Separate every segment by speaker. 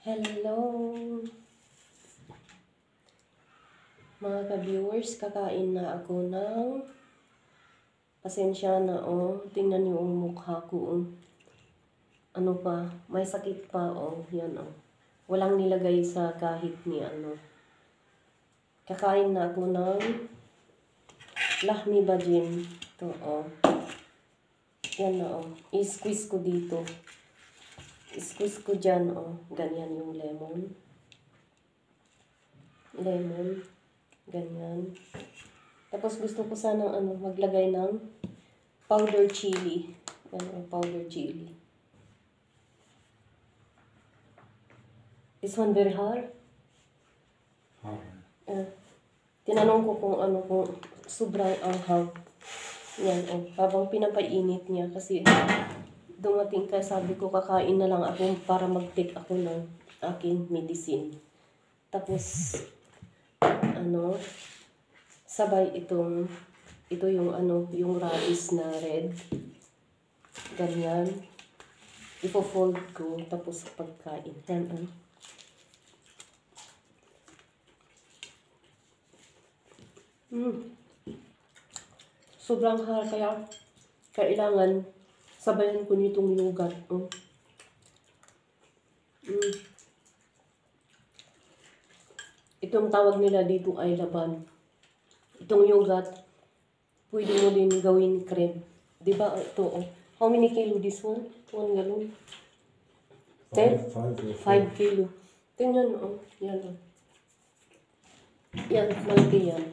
Speaker 1: Hello! Mga ka-viewers, kakain na ako ng pasensya na tingnan niyo ang mukha ko Ano pa, may sakit pa yan Walang nilagay sa kahit ni Kakain na ako ng lahmi bajin. Ito Yan na I-squeeze ko dito. I-squeeze ko dyan Ganyan yung lemon. Ganyan. Tapos gusto ko sanang maglagay ng powder chili. Powder chili. This one very hard? Tinanong ko kung sobrang anghang. Yan habang pinapainit niya kasi dumating ka, sabi ko kakain na lang ako para mag-take ako ng aking medicine. Tapos sabay ito yung radish na red. Ganyan. Ipo-fold ko tapos pagkain. Yan Sobrang hard kaya kailangan sabayan ko nitong yogurt. Itong tawag nila dito ay laban. Itong yogurt, pwede mo din gawin cream. Diba ito How many kilo this one? 1 gallon? 10? 5 kilo. Tingnan Yan Yan, malaki yan.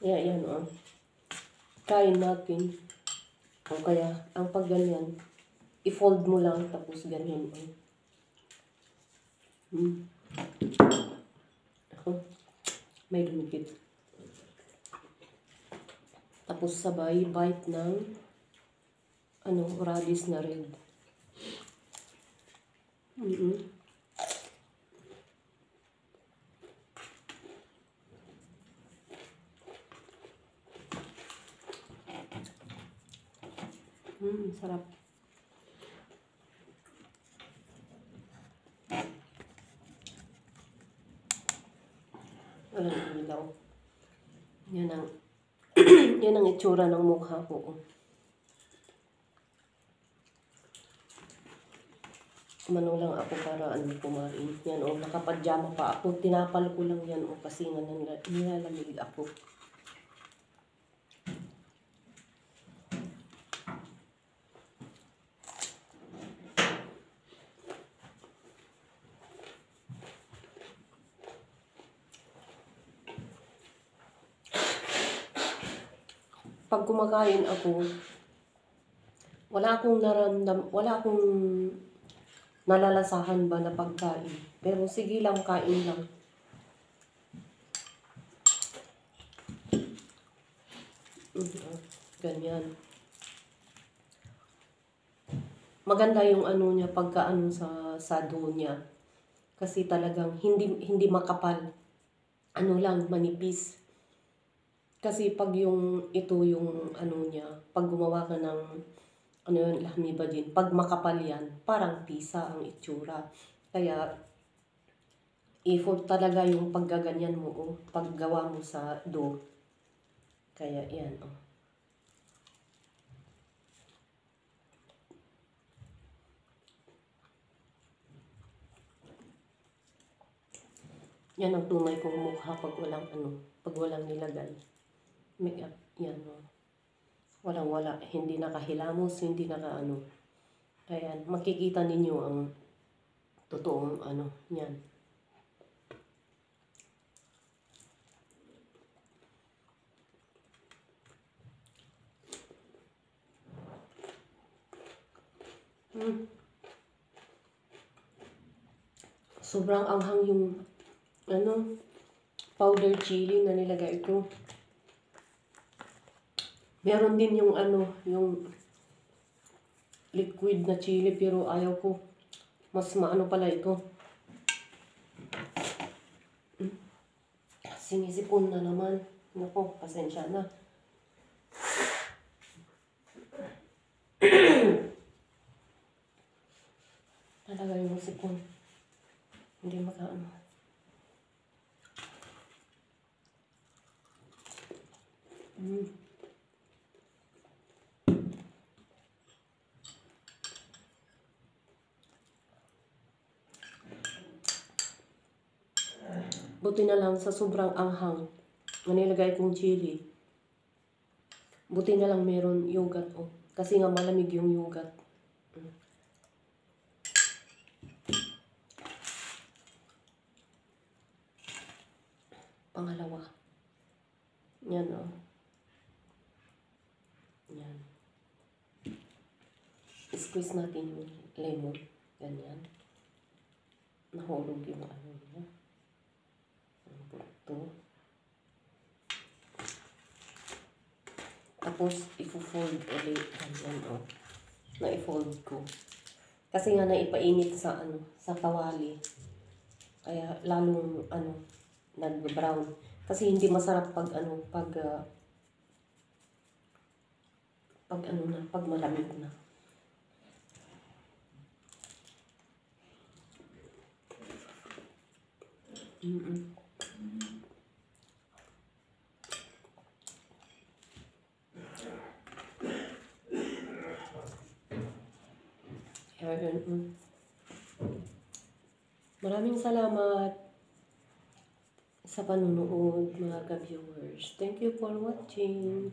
Speaker 1: Yan Kain natin. Kaya, ang pag ganyan, i-fold mo lang tapos ganyan May dumikit. Tapos sabay bite ng radish na red. Sarap. Walang ilaw. Yan ang itsura ng mukha ko. Umano lang ako para kumain. Yan nakapadyama pa ako. Tinapal ko lang yan kasi nga nilalamig ako. Pag kumakain ako, wala akong nalalasahan ba na pagkain. Pero sige lang, kain lang. Ganyan. Maganda yung niya, pagka sa dough niya. Kasi talagang hindi makapal. Lang, manipis. Kasi pag yung niya, pag gumawa ka ng lahmi bajin, pag makapal yan, parang pisa ang itsura. Kaya effort talaga yung paggaganyan mo paggawa mo sa dough. Kaya yan Yan ang tunay kong mukha pag walang nilagay makeup. Yan walang hindi nakahilamos, hindi Kaya makikita ninyo ang totoong yan. Sobrang anghang yung powder chili na nilagay ko. Meron din yung yung liquid na chili pero ayaw ko. Mas maano pala ito. Sinisipon na naman. Nako, pasensya na. Talaga yung sipon. Hindi makaano. Buti na lang sa sobrang anghang na nilagay kong chili. Buti na lang meron yogurt, oh. Kasi nga malamig yung yogurt. Pangalawa. Yan, oh. Yan. Squeeze natin yung lemon. Ganyan. Nahulog yung ano niya. Ito. Tapos, i-fold ulit. Ganyan, oh. Na-i-fold ko. Kasi nga naipainit sa ano, sa kawali. Kaya lalong ano, nag-brown. Kasi hindi masarap pag ano, pag ano na, pag malamig na. Ayan. Maraming salamat sa panunood, mga ka-viewers. Thank you for watching.